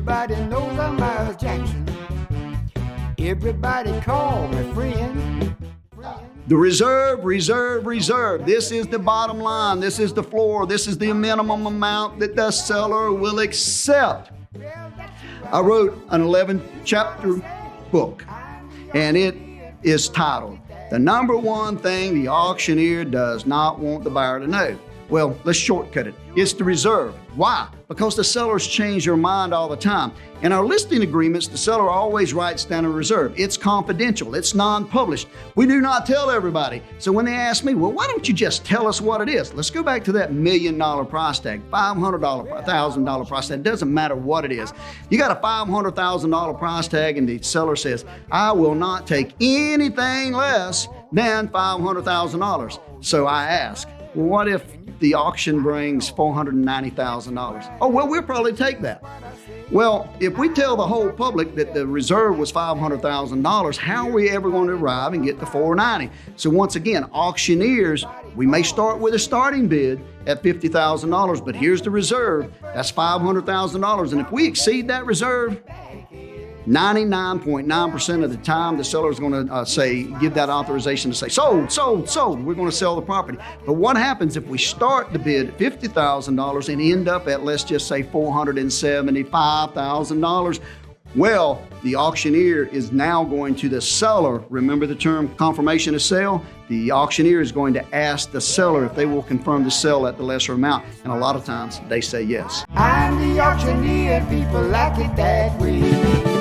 Everybody knows I'm Myers Jackson. Everybody call me friend. The reserve. This is the bottom line. This is the floor. This is the minimum amount that the seller will accept. I wrote an 11-chapter book, and it is titled, "The Number One Thing the Auctioneer Does Not Want the Buyer to Know." Well, let's shortcut it. It's the reserve. Why? Because the sellers change their mind all the time. In our listing agreements, the seller always writes down a reserve. It's confidential. It's non-published. We do not tell everybody. So when they ask me, well, why don't you just tell us what it is? Let's go back to that $1 million price tag, $500, $1,000 price tag. It doesn't matter what it is. You got a $500,000 price tag and the seller says, I will not take anything less than $500,000. So I ask, well, what if the auction brings $490,000? Oh, well, we'll probably take that. Well, if we tell the whole public that the reserve was $500,000, how are we ever going to arrive and get to $490,000? So once again, auctioneers, we may start with a starting bid at $50,000, but here's the reserve. That's $500,000. And if we exceed that reserve, 99.9% of the time, the seller is going to give that authorization to say, sold, sold, sold. We're going to sell the property. But what happens if we start the bid at $50,000 and end up at, let's just say, $475,000? Well, the auctioneer is now going to the seller. Remember the term confirmation of sale? The auctioneer is going to ask the seller if they will confirm the sale at the lesser amount. And a lot of times they say yes. I'm the auctioneer, people like it that way.